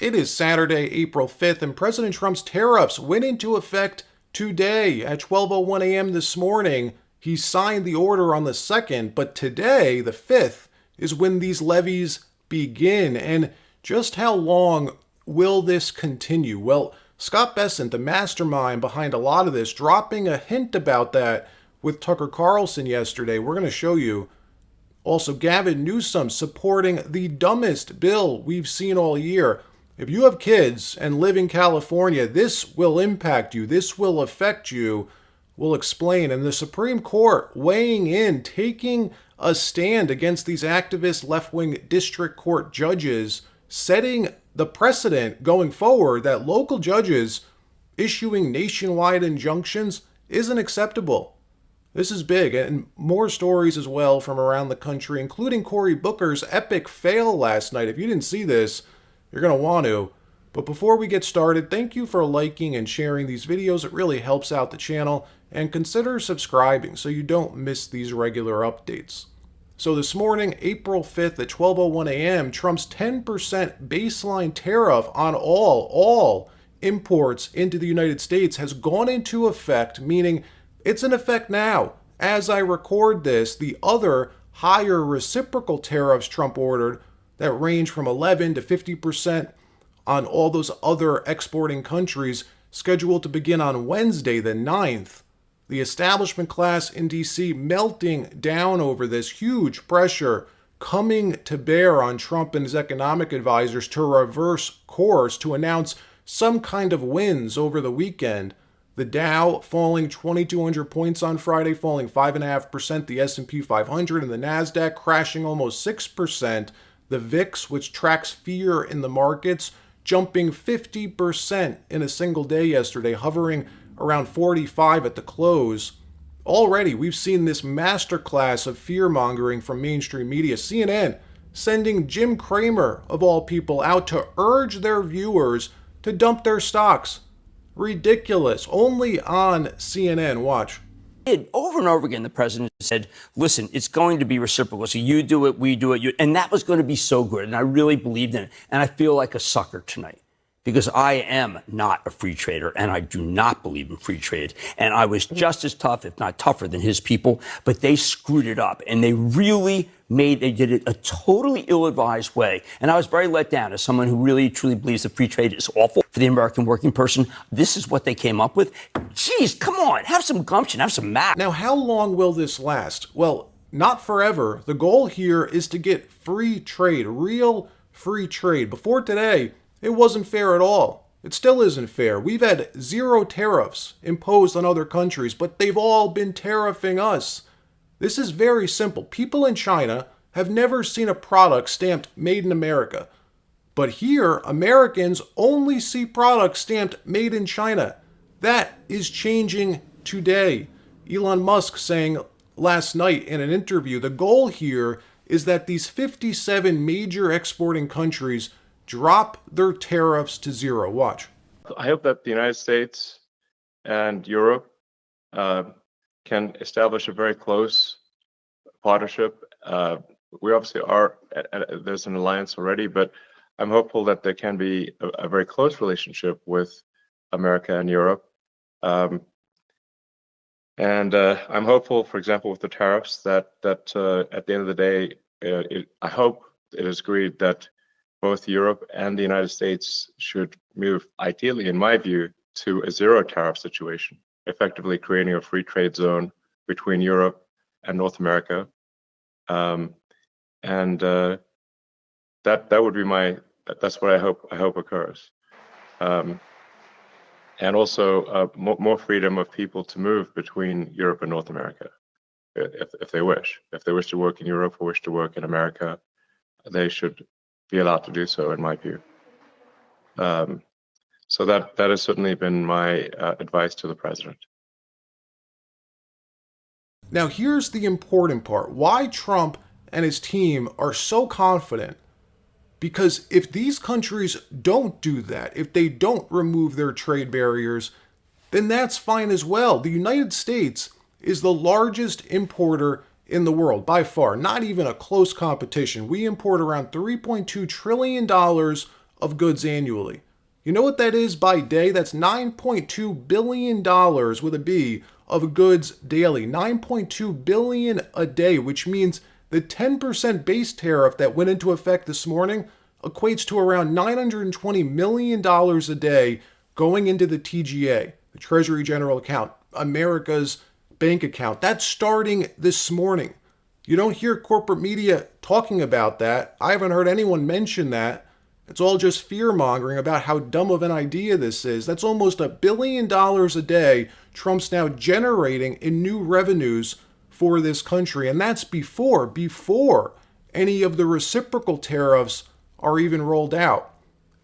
It is Saturday, April 5th, and President Trump's tariffs went into effect today at 12:01 a.m. this morning. He signed the order on the 2nd, but today, the 5th, is when these levies begin. And just how long will this continue? Well, Scott Bessent, the mastermind behind a lot of this, dropping a hint about that with Tucker Carlson yesterday. We're going to show you. Also, Gavin Newsom supporting the dumbest bill we've seen all year. If you have kids and live in California, this will impact you. This will affect you. We'll explain. And the Supreme Court weighing in, taking a stand against these activist left-wing district court judges, setting the precedent going forward that local judges issuing nationwide injunctions isn't acceptable. This is big, and more stories as well from around the country, including Cory Booker's epic fail last night. If you didn't see this, you're going to want to. But before we get started, thank you for liking and sharing these videos. It really helps out the channel. And consider subscribing so you don't miss these regular updates. So this morning, April 5th at 12:01 a.m., Trump's 10% baseline tariff on all imports into the United States has gone into effect, meaning it's in effect now. As I record this, the other higher reciprocal tariffs Trump ordered that range from 11 to 50% on all those other exporting countries, scheduled to begin on Wednesday, the 9th. The establishment class in D.C. melting down over this, huge pressure coming to bear on Trump and his economic advisors to reverse course, to announce some kind of wins over the weekend. The Dow falling 2,200 points on Friday, falling 5.5%. The S&P 500 and the NASDAQ crashing almost 6%. The VIX, which tracks fear in the markets, jumping 50% in a single day yesterday, hovering around 45 at the close. Already, we've seen this masterclass of fear-mongering from mainstream media. CNN sending Jim Cramer, of all people, out to urge their viewers to dump their stocks. Ridiculous. Only on CNN. Watch. Over and over again, the president said, listen, it's going to be reciprocal. So you do it, we do it. And that was going to be so good. And I really believed in it. And I feel like a sucker tonight because I am not a free trader and I do not believe in free trade. And I was just as tough, if not tougher than his people. But they screwed it up and they did it a totally ill-advised way. And I was very let down as someone who really, truly believes that free trade is awful for the American working person. This is what they came up with. Jeez, come on, have some gumption, have some math. Now, how long will this last? Well, not forever. The goal here is to get free trade, real free trade. Before today, it wasn't fair at all. It still isn't fair. We've had 0 tariffs imposed on other countries, but they've all been tariffing us. This is very simple. People in China have never seen a product stamped Made in America. But here, Americans only see products stamped Made in China. That is changing today. Elon Musk saying last night in an interview, the goal here is that these 57 major exporting countries drop their tariffs to 0. Watch. I hope that the United States and Europe can establish a very close partnership. We obviously are, there's an alliance already, but I'm hopeful that there can be a very close relationship with America and Europe. And I'm hopeful, for example, with the tariffs, that at the end of the day, I hope it is agreed that both Europe and the United States should move, ideally, in my view, to a 0 tariff situation, effectively creating a free trade zone between Europe and North America. And that would be that's what I hope occurs. And also more freedom of people to move between Europe and North America, if they wish. If they wish to work in Europe or wish to work in America, they should be allowed to do so, in my view. So that has certainly been my advice to the president. Now here's the important part. Why Trump and his team are so confident. Because if these countries don't do that, if they don't remove their trade barriers, then that's fine as well. The United States is the largest importer in the world, by far, not even a close competition. We import around $3.2 trillion of goods annually. You know what that is by day? That's $9.2 billion with a B of goods daily. $9.2 billion a day, which means the 10% base tariff that went into effect this morning equates to around $920 million a day going into the TGA, the Treasury General Account, America's bank account. That's starting this morning. You don't hear corporate media talking about that. I haven't heard anyone mention that. It's all just fear-mongering about how dumb of an idea this is. That's almost $1 billion a day Trump's now generating in new revenues for this country. And that's before any of the reciprocal tariffs are even rolled out.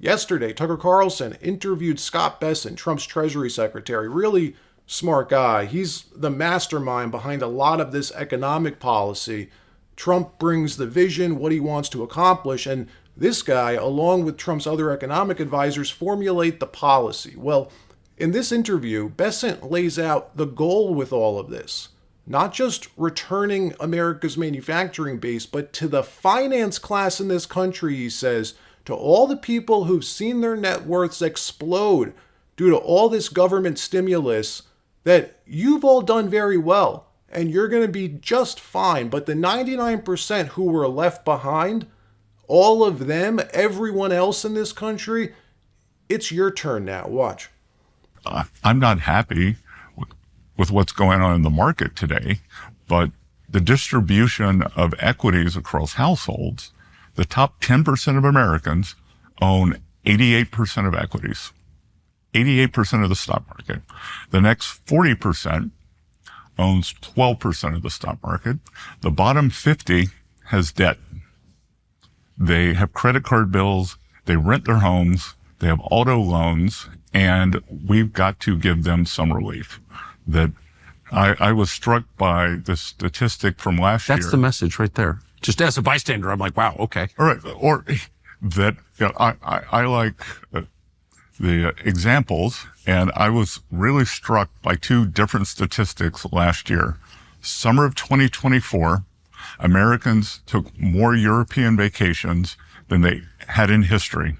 Yesterday, Tucker Carlson interviewed Scott Bessent, Trump's Treasury Secretary. Really smart guy. He's the mastermind behind a lot of this economic policy. Trump brings the vision, what he wants to accomplish, and this guy, along with Trump's other economic advisors, formulate the policy. Well, in this interview, Bessent lays out the goal with all of this. Not just returning America's manufacturing base, but to the finance class in this country, he says, to all the people who've seen their net worths explode due to all this government stimulus, that you've all done very well and you're going to be just fine. But the 99% who were left behind, all of them, everyone else in this country, it's your turn now. Watch. I'm not happy with what's going on in the market today, but the distribution of equities across households, the top 10% of Americans own 88% of equities, 88% of the stock market. The next 40% owns 12% of the stock market. The bottom 50 has debt. They have credit card bills, they rent their homes, they have auto loans, and we've got to give them some relief. That I was struck by the statistic from last year. That's the message right there. Just as a bystander, I'm like, wow, okay. All right. Or that, you know, I like the examples, and I was really struck by two different statistics last year. Summer of 2024, Americans took more European vacations than they had in history.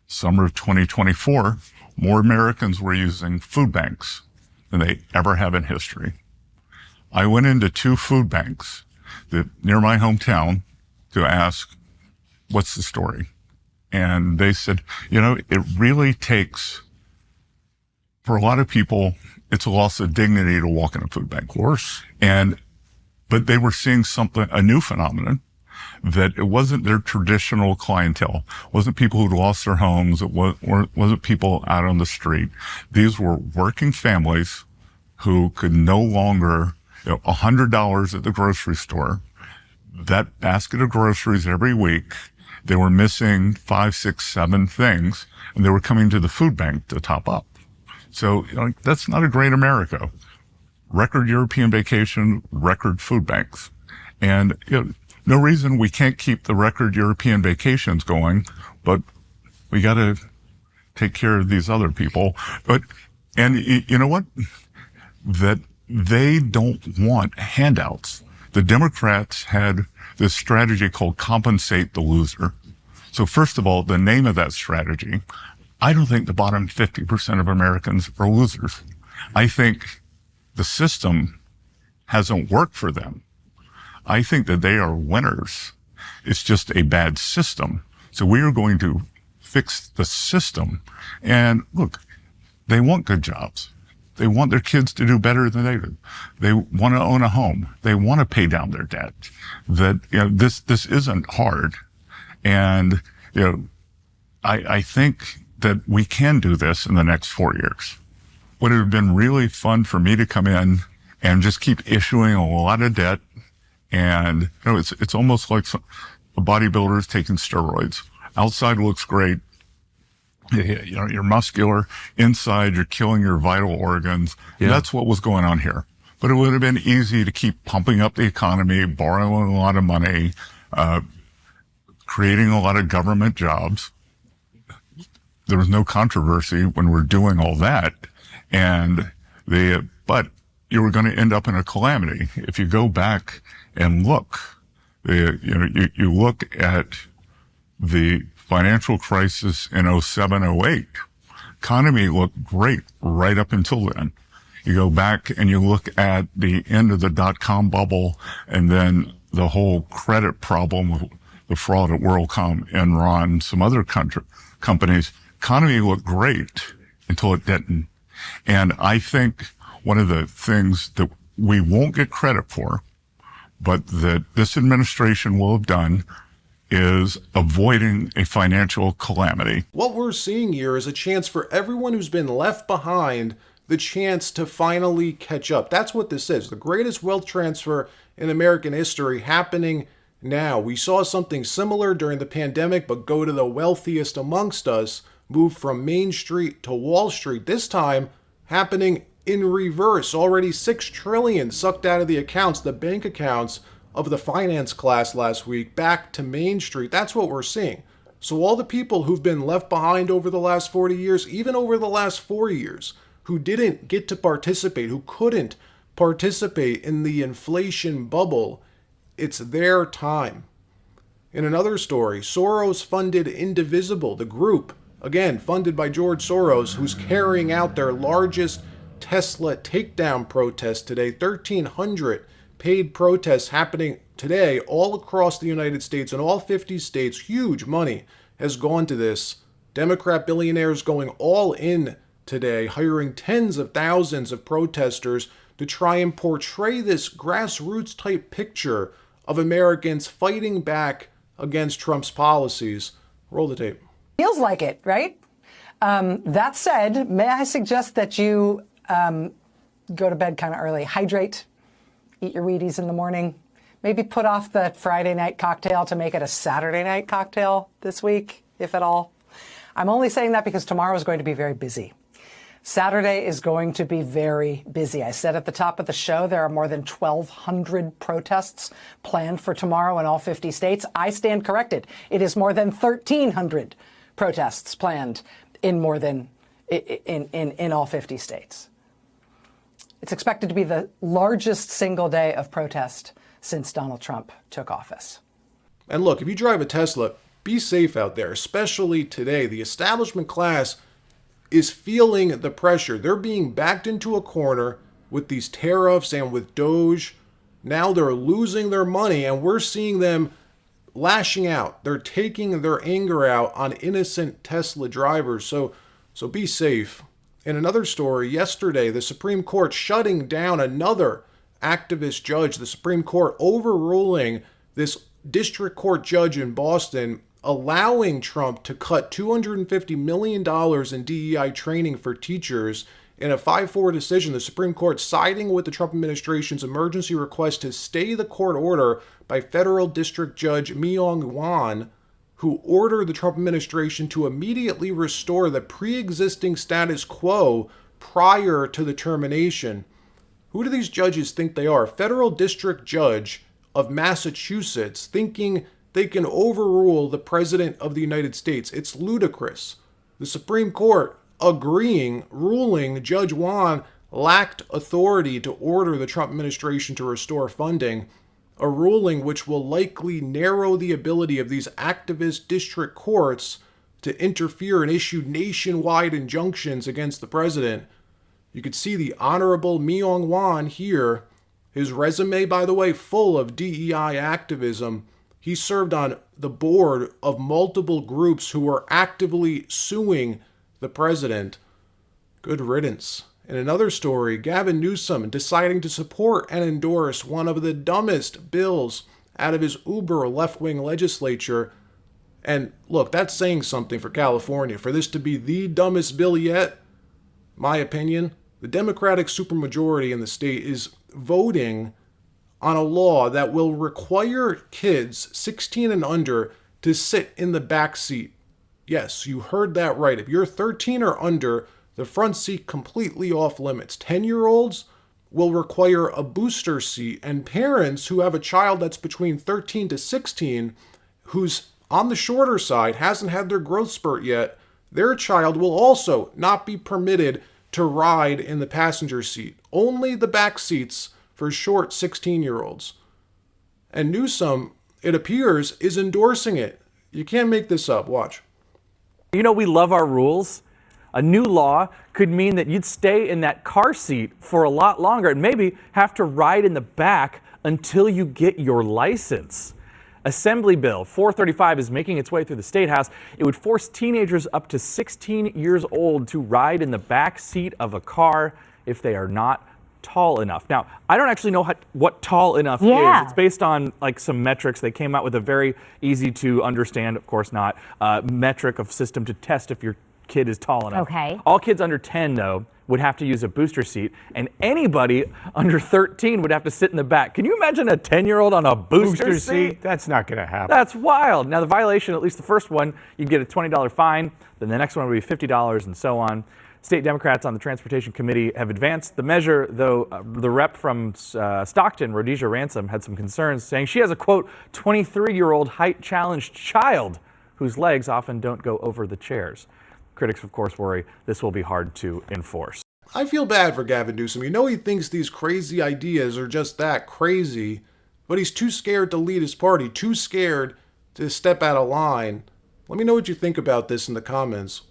Summer of 2024, more Americans were using food banks than they ever have in history. I went into two food banks near my hometown to ask, what's the story? And they said, you know, it really takes, for a lot of people, it's a loss of dignity to walk in a food bank. Of course. But they were seeing something, a new phenomenon, that it wasn't their traditional clientele. It wasn't people who'd lost their homes. It wasn't people out on the street. These were working families who could no longer, $100 at the grocery store, that basket of groceries every week, they were missing 5, 6, 7 things, and they were coming to the food bank to top up. So, that's not a great America. Record European vacation, record food banks. And, no reason we can't keep the record European vacations going, but we got to take care of these other people. And you know what? That they don't want handouts. The Democrats had this strategy called compensate the loser. So first of all, the name of that strategy, I don't think the bottom 50% of Americans are losers. I think the system hasn't worked for them. I think that they are winners. It's just a bad system. So we are going to fix the system. And look, they want good jobs. They want their kids to do better than they do. They want to own a home. They want to pay down their debt. That, this isn't hard. And, I think that we can do this in the next 4 years. Would it have been really fun for me to come in and just keep issuing a lot of debt? And, it's almost like a bodybuilder is taking steroids. Outside looks great. You're muscular. Inside, you're killing your vital organs. Yeah. That's what was going on here. But it would have been easy to keep pumping up the economy, borrowing a lot of money, creating a lot of government jobs. There was no controversy when we're doing all that. But you were going to end up in a calamity. If you go back and look, you look at the financial crisis in '07, '08, economy looked great right up until then. You go back and you look at the end of the dot-com bubble and then the whole credit problem with the fraud at WorldCom, Enron, some other companies. Economy looked great until it didn't. And I think one of the things that we won't get credit for, but that this administration will have done, is avoiding a financial calamity. What we're seeing here is a chance for everyone who's been left behind the chance to finally catch up. That's what this is. The greatest wealth transfer in American history happening now. We saw something similar during the pandemic, but go to the wealthiest amongst us, move from Main Street to Wall Street. This time happening in reverse. Already $6 trillion sucked out of the accounts, the bank accounts of the finance class last week, back to Main Street. That's what we're seeing. So all the people who've been left behind over the last 40 years, even over the last 4 years, who didn't get to participate, who couldn't participate in the inflation bubble, it's their time. In another story, Soros-funded Indivisible, the group, again, funded by George Soros, who's carrying out their largest Tesla takedown protest today. 1,300 paid protests happening today all across the United States. In all 50 states, huge money has gone to this. Democrat billionaires going all in today, hiring tens of thousands of protesters to try and portray this grassroots type picture of Americans fighting back against Trump's policies. Roll the tape. Feels like it, right? That said, may I suggest that you go to bed kind of early, hydrate, eat your Wheaties in the morning, maybe put off the Friday night cocktail to make it a Saturday night cocktail this week, if at all. I'm only saying that because tomorrow is going to be very busy. Saturday is going to be very busy. I said at the top of the show, there are more than 1,200 protests planned for tomorrow in all 50 states. I stand corrected. It is more than 1,300 protests planned in more than in all 50 states. It's expected to be the largest single day of protest since Donald Trump took office. And look, if you drive a Tesla, be safe out there, especially today. The establishment class is feeling the pressure. They're being backed into a corner with these tariffs and with Doge. Now they're losing their money, and we're seeing them lashing out. They're taking their anger out on innocent Tesla drivers. So be safe. In another story, yesterday, the Supreme Court shutting down another activist judge. The Supreme Court overruling this district court judge in Boston, allowing Trump to cut $250 million in DEI training for teachers. In a 5-4 decision, the Supreme Court siding with the Trump administration's emergency request to stay the court order by federal district judge Myong-Won, who ordered the Trump administration to immediately restore the pre-existing status quo prior to the termination. Who do these judges think they are? Federal district judge of Massachusetts thinking they can overrule the president of the United States. It's ludicrous. The Supreme Court agreeing, ruling Judge Wan lacked authority to order the Trump administration to restore funding, a ruling which will likely narrow the ability of these activist district courts to interfere and issue nationwide injunctions against the president. You could see the Honorable Myong-Won here. His resume, by the way, full of DEI activism. He served on the board of multiple groups who were actively suing the president. Good riddance. In another story, Gavin Newsom deciding to support and endorse one of the dumbest bills out of his uber left-wing legislature. And look, that's saying something for California. For this to be the dumbest bill yet, my opinion, the Democratic supermajority in the state is voting on a law that will require kids 16 and under to sit in the back seat. Yes, you heard that right. If you're 13 or under, the front seat completely off limits. 10-year-olds will require a booster seat, and parents who have a child that's between 13 to 16, who's on the shorter side, hasn't had their growth spurt yet, their child will also not be permitted to ride in the passenger seat. Only the back seats for short 16-year-olds. And Newsom, it appears, is endorsing it. You can't make this up. Watch. You know, we love our rules. A new law could mean that you'd stay in that car seat for a lot longer and maybe have to ride in the back until you get your license. Assembly Bill 435 is making its way through the State House. It would force teenagers up to 16 years old to ride in the back seat of a car if they are not tall enough. Now, I don't actually know what tall enough is. It's based on like some metrics. They came out with a very easy to understand, of course not, metric of system to test if your kid is tall enough. Okay. All kids under 10, though, would have to use a booster seat, and anybody under 13 would have to sit in the back. Can you imagine a 10-year-old on a booster seat? That's not going to happen. That's wild. Now, the violation, at least the first one, you'd get a $20 fine. Then the next one would be $50 and so on. State Democrats on the Transportation Committee have advanced the measure, though the rep from Stockton, Rhodesia Ransom, had some concerns, saying she has a, quote, 23-year-old height-challenged child whose legs often don't go over the chairs. Critics, of course, worry this will be hard to enforce. I feel bad for Gavin Newsom. You know he thinks these crazy ideas are just that crazy, but he's too scared to lead his party, too scared to step out of line. Let me know what you think about this in the comments.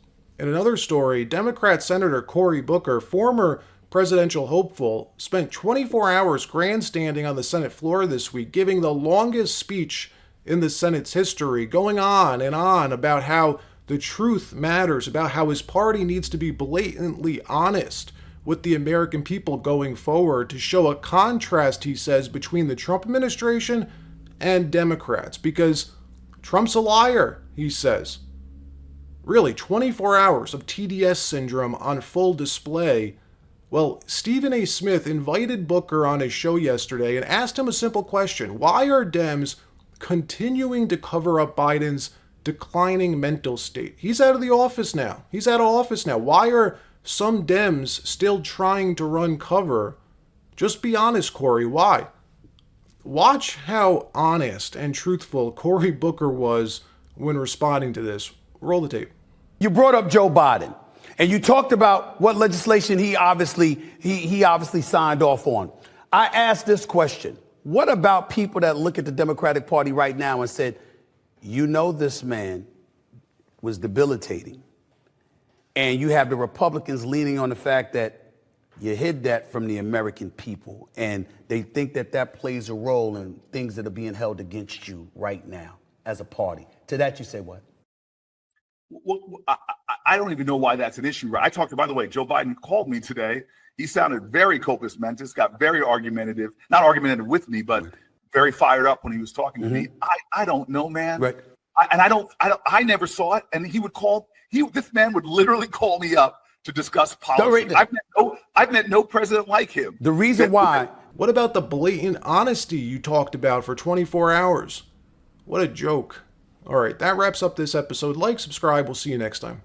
In another story, Democrat Senator Cory Booker, former presidential hopeful, spent 24 hours grandstanding on the Senate floor this week, giving the longest speech in the Senate's history, going on and on about how the truth matters, about how his party needs to be blatantly honest with the American people going forward to show a contrast, he says, between the Trump administration and Democrats. Because Trump's a liar, he says. Really, 24 hours of TDS syndrome on full display. Well, Stephen A. Smith invited Booker on his show yesterday and asked him a simple question. Why are Dems continuing to cover up Biden's declining mental state? He's out of the office now. He's out of office now. Why are some Dems still trying to run cover? Just be honest, Cory. Why? Watch how honest and truthful Cory Booker was when responding to this. Roll the tape. You brought up Joe Biden, and you talked about what legislation he obviously signed off on. I asked this question. What about people that look at the Democratic Party right now and said, you know this man was debilitating, and you have the Republicans leaning on the fact that you hid that from the American people, and they think that that plays a role in things that are being held against you right now as a party. To that you say what? Well, I don't even know why that's an issue. I talked, by the way, Joe Biden called me today. He sounded very corpus mentis, got very argumentative, not argumentative with me, but very fired up when he was talking to me. I don't know, man. Right. I never saw it. And this man would literally call me up to discuss policy. I've met no president like him. The reason why. What about the blatant honesty you talked about for 24 hours? What a joke. All right, that wraps up this episode. Like, subscribe. We'll see you next time.